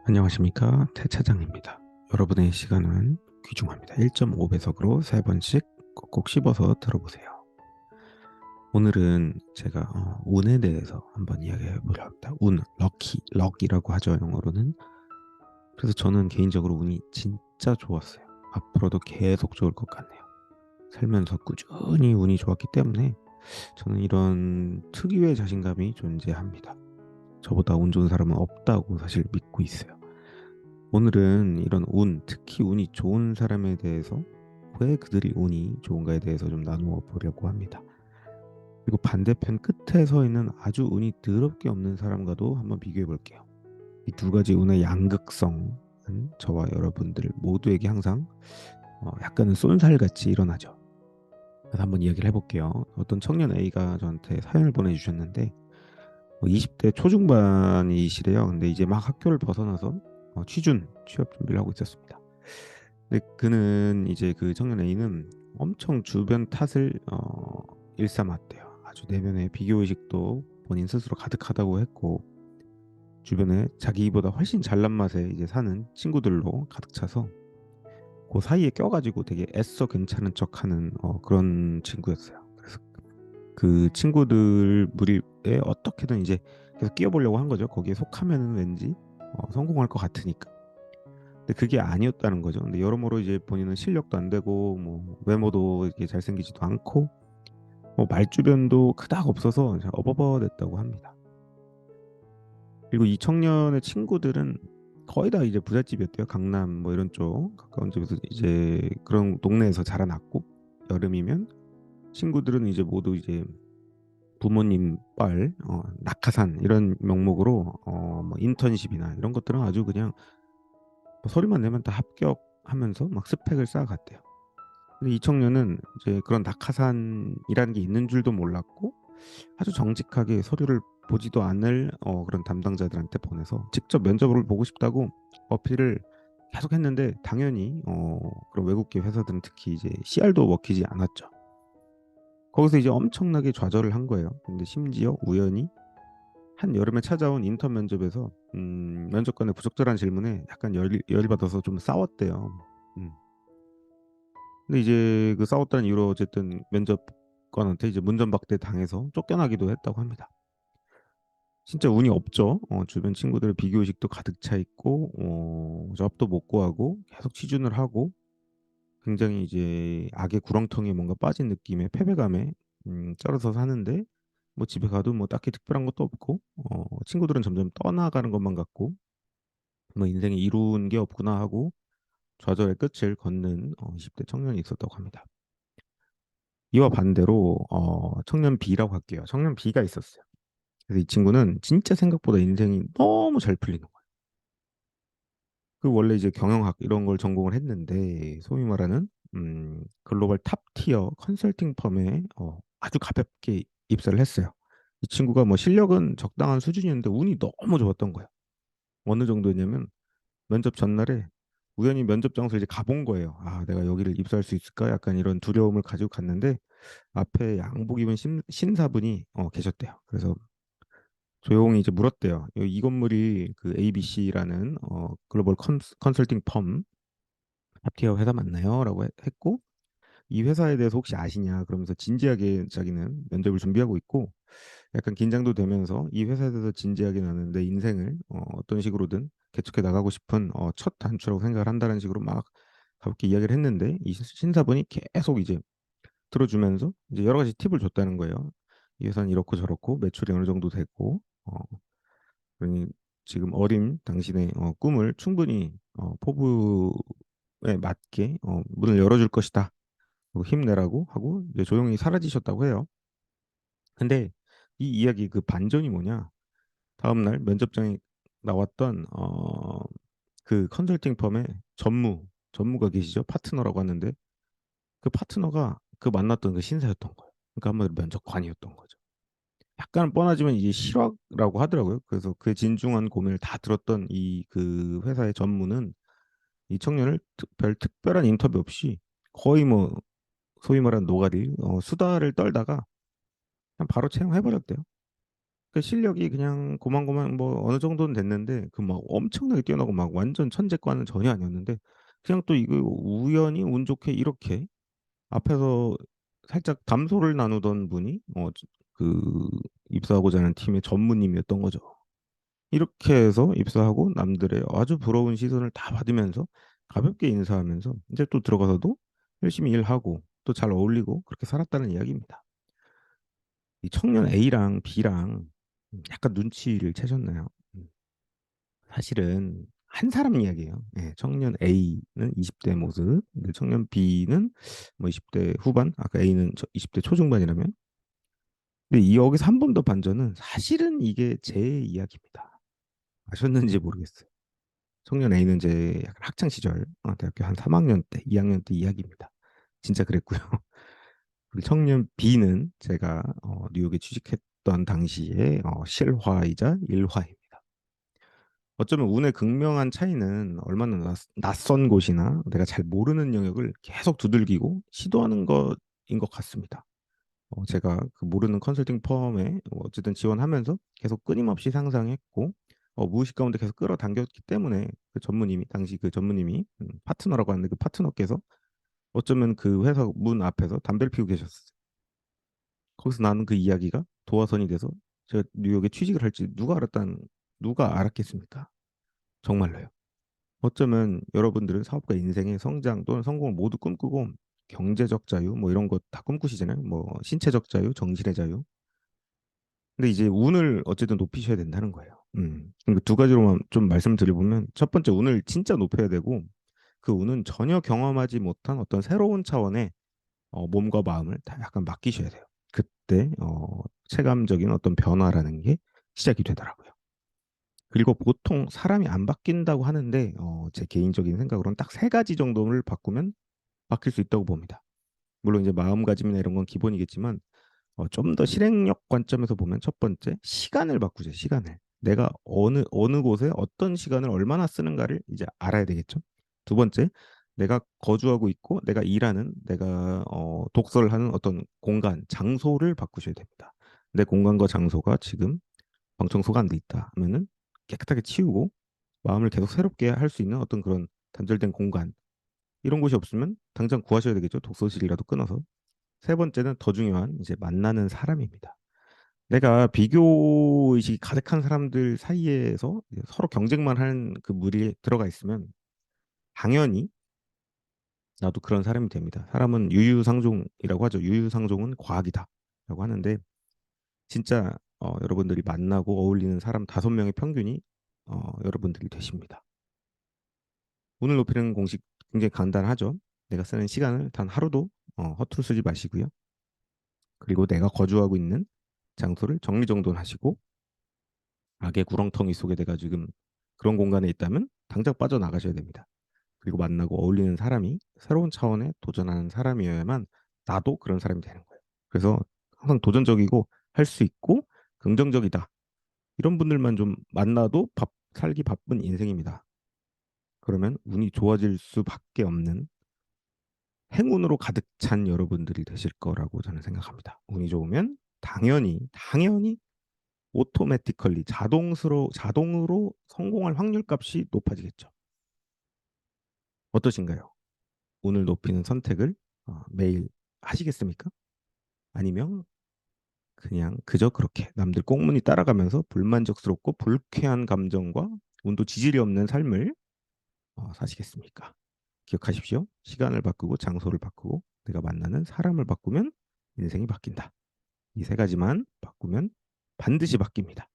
안녕하십니까. 태차장입니다. 여러분의 시간은 귀중합니다. 1.5배속으로 3번씩 꼭꼭 씹어서 들어보세요. 오늘은 제가 운에 대해서 한번 이야기해 보려 합니다. 운, 럭이라고 하죠, 영어로는. 그래서 저는 개인적으로 운이 진짜 좋았어요. 앞으로도 계속 좋을 것 같네요. 살면서 꾸준히 운이 좋았기 때문에 저는 이런 특유의 자신감이 존재합니다. 저보다 운 좋은 사람은 없다고 사실 믿고 있어요. 오늘은 이런 운, 특히 운이 좋은 사람에 대해서 왜 그들이 운이 좋은가에 대해서 좀 나누어 보려고 합니다. 그리고 반대편 끝에 서 있는 아주 운이 더럽게 없는 사람과도 한번 비교해 볼게요. 이 두 가지 운의 양극성은 저와 여러분들 모두에게 항상 약간은 쏜살같이 일어나죠. 그래서 한번 이야기를 해볼게요. 어떤 청년 A가 저한테 사연을 보내주셨는데 20대 초중반이시래요. 근데 이제 막 학교를 벗어나서 취업 준비를 하고 있었습니다. 근데 그는 이제 그 청년 A는 엄청 주변 탓을 일삼았대요. 아주 내면의 비교 의식도 본인 스스로 가득하다고 했고 주변에 자기보다 훨씬 잘난 맛에 이제 사는 친구들로 가득 차서 그 사이에 껴가지고 되게 애써 괜찮은 척하는 그런 친구였어요. 그래서 그 친구들 무리에 어떻게든 이제 계속 끼어보려고 한 거죠. 거기에 속하면은 왠지 성공할 것 같으니까. 근데 그게 아니었다는 거죠. 근데 여러모로 이제 본인은 실력도 안 되고 뭐 외모도 이렇게 잘생기지도 않고 뭐 말주변도 그닥 없어서 어버버됐다고 합니다. 그리고 이 청년의 친구들은 거의 다 이제 부잣집이었대요. 강남 뭐 이런 쪽 가까운 집에서 이제 그런 동네에서 자라났고 여름이면 친구들은 이제 모두 이제 부모님 빨 낙하산 이런 명목으로 뭐 인턴십이나 이런 것들은 아주 그냥 뭐 서류만 내면 다 합격하면서 막 스펙을 쌓아갔대요. 근데 이 청년은 이제 그런 낙하산이라는 게 있는 줄도 몰랐고 아주 정직하게 서류를 보지도 않을 그런 담당자들한테 보내서 직접 면접을 보고 싶다고 어필을 계속 했는데 당연히 그런 외국계 회사들은 특히 이제 CR도 먹히지 않았죠. 거기서 이제 엄청나게 좌절을 한 거예요. 근데 심지어 우연히 한 여름에 찾아온 인턴 면접에서 면접관의 부적절한 질문에 약간 열이 받아서 좀 싸웠대요. 음. 근데 이제 그 싸웠다는 이유로 어쨌든 면접관한테 이제 문전박대 당해서 쫓겨나기도 했다고 합니다. 진짜 운이 없죠. 주변 친구들 비교의식도 가득 차 있고 잡도 못 구하고 계속 취준을 하고 굉장히 이제 악의 구렁텅이에 뭔가 빠진 느낌의 패배감에 쩔어서 사는데 뭐 집에 가도 뭐 딱히 특별한 것도 없고 친구들은 점점 떠나가는 것만 같고 뭐 인생에 이룬 게 없구나 하고 좌절의 끝을 걷는 20대 청년이 있었다고 합니다. 이와 반대로 청년 B라고 할게요. 청년 B가 있었어요. 그래서 이 친구는 진짜 생각보다 인생이 너무 잘 풀리는 거예요. 그 원래 이제 경영학 이런 걸 전공을 했는데 소위 말하는 글로벌 탑 티어 컨설팅 펌에 아주 가볍게 입사를 했어요. 이 친구가 뭐 실력은 적당한 수준이었는데 운이 너무 좋았던 거예요. 어느 정도냐면 면접 전날에 우연히 면접 장소에 이제 가본 거예요. 아, 내가 여기를 입사할 수 있을까? 약간 이런 두려움을 가지고 갔는데 앞에 양복 입은 신사분이 계셨대요. 그래서 조용히 이제 물었대요. 이 건물이 그 ABC라는 글로벌 컨설팅 펌 탑티어 회사 맞나요? 라고 했고 이 회사에 대해서 혹시 아시냐? 그러면서 진지하게 자기는 면접을 준비하고 있고 약간 긴장도 되면서 이 회사에 대해서 진지하게 나는 내 인생을 어떤 식으로든 개척해 나가고 싶은 첫 단추라고 생각을 한다는 식으로 막 가볍게 이야기를 했는데 이 신사분이 계속 이제 들어주면서 이제 여러 가지 팁을 줬다는 거예요. 이 회사는 이렇고 저렇고 매출이 어느 정도 되고 그러니 지금 어린 당신의 꿈을 충분히 포부에 맞게 문을 열어줄 것이다. 그리고 힘내라고 하고 이제 조용히 사라지셨다고 해요. 근데 이 이야기 그 반전이 뭐냐? 다음날 면접장에 나왔던 그 컨설팅 펌의 전무가 계시죠? 파트너라고 하는데 그 파트너가 그 만났던 그 신사였던 거예요. 그러니까 한마디로 면접관이었던 거죠. 약간 뻔하지만 이게 실화라고 하더라고요. 그래서 그 진중한 고민을 다 들었던 이 그 회사의 전무는 이 청년을 별 특별한 인터뷰 없이 거의 뭐 소위 말하는 노가리 수다를 떨다가 그냥 바로 채용해버렸대요. 그 실력이 그냥 고만고만 뭐 어느 정도는 됐는데 그 막 엄청나게 뛰어나고 막 완전 천재과는 전혀 아니었는데 그냥 또 이거 우연히 운 좋게 이렇게 앞에서 살짝 담소를 나누던 분이 그 입사하고자 하는 팀의 전무님이었던 거죠. 이렇게 해서 입사하고 남들의 아주 부러운 시선을 다 받으면서 가볍게 인사하면서 이제 또 들어가서도 열심히 일하고 또 잘 어울리고 그렇게 살았다는 이야기입니다. 이 청년 A랑 B랑 약간 눈치를 채셨나요? 사실은 한 사람 이야기예요. 예, 청년 A는 20대 모습, 근데 청년 B는 뭐 20대 후반, 아까 A는 20대 초중반이라면, 근데 이 여기서 한 번 더 반전은 사실은 이게 제 이야기입니다. 아셨는지 모르겠어요. 청년 A는 제 약간 학창 시절, 대학교 한 3학년 때, 2학년 때 이야기입니다. 진짜 그랬고요. 그리고 청년 B는 제가 뉴욕에 취직했던 당시에 실화이자 일화입니다. 어쩌면 운의 극명한 차이는 얼마나 낯선 곳이나 내가 잘 모르는 영역을 계속 두들기고 시도하는 것인 것 같습니다. 제가 그 모르는 컨설팅 펌에 어쨌든 지원하면서 계속 끊임없이 상상했고 무의식 가운데 계속 끌어당겼기 때문에 그 전무님이 당시 그 전무님이 파트너라고 하는데 그 파트너께서 어쩌면 그 회사 문 앞에서 담배를 피우고 계셨어요. 거기서 나는 그 이야기가 도화선이 돼서 제가 뉴욕에 취직을 할지 누가 알았겠습니까? 정말로요. 어쩌면 여러분들은 사업가 인생의 성장 또는 성공을 모두 꿈꾸고 경제적 자유 뭐 이런 거 다 꿈꾸시잖아요. 뭐 신체적 자유, 정신의 자유. 근데 이제 운을 어쨌든 높이셔야 된다는 거예요. 그러니까 두 가지로만 좀 말씀드려보면 첫 번째 운을 진짜 높여야 되고 그 운은 전혀 경험하지 못한 어떤 새로운 차원의 몸과 마음을 다 약간 맡기셔야 돼요. 그때 체감적인 어떤 변화라는 게 시작이 되더라고요. 그리고 보통 사람이 안 바뀐다고 하는데 제 개인적인 생각으로는 딱 세 가지 정도를 바꾸면 바뀔 수 있다고 봅니다. 물론 이제 마음가짐이나 이런 건 기본이겠지만 좀 더 실행력 관점에서 보면 첫 번째 시간을 바꾸자. 시간을 내가 어느 곳에 어떤 시간을 얼마나 쓰는가를 이제 알아야 되겠죠. 두 번째 내가 거주하고 있고 내가 일하는 내가 독서를 하는 어떤 공간 장소를 바꾸셔야 됩니다. 내 공간과 장소가 지금 방청소가 안 돼 있다 하면은 깨끗하게 치우고 마음을 계속 새롭게 할 수 있는 어떤 그런 단절된 공간 이런 곳이 없으면 당장 구하셔야 되겠죠. 독서실이라도 끊어서. 세 번째는 더 중요한 이제 만나는 사람입니다. 내가 비교 의식이 가득한 사람들 사이에서 서로 경쟁만 하는 그 무리에 들어가 있으면 당연히 나도 그런 사람이 됩니다. 사람은 유유상종이라고 하죠. 유유상종은 과학이다라고 하는데 진짜 여러분들이 만나고 어울리는 사람 5명의 평균이 여러분들이 되십니다. 운을 높이는 공식 굉장히 간단하죠. 내가 쓰는 시간을 단 하루도 허투루 쓰지 마시고요. 그리고 내가 거주하고 있는 장소를 정리정돈하시고 악의 구렁텅이 속에 내가 지금 그런 공간에 있다면 당장 빠져나가셔야 됩니다. 그리고 만나고 어울리는 사람이 새로운 차원에 도전하는 사람이어야만 나도 그런 사람이 되는 거예요. 그래서 항상 도전적이고 할 수 있고 긍정적이다. 이런 분들만 좀 만나도 살기 바쁜 인생입니다. 그러면 운이 좋아질 수밖에 없는 행운으로 가득 찬 여러분들이 되실 거라고 저는 생각합니다. 운이 좋으면 당연히 오토매티컬리 자동으로 성공할 확률값이 높아지겠죠. 어떠신가요? 운을 높이는 선택을 매일 하시겠습니까? 아니면 그냥 그저 그렇게 남들 꽁무니 따라가면서 불만족스럽고 불쾌한 감정과 운도 지질이 없는 삶을 사시겠습니까? 기억하십시오. 시간을 바꾸고 장소를 바꾸고 내가 만나는 사람을 바꾸면 인생이 바뀐다. 이 세 가지만 바꾸면 반드시 바뀝니다.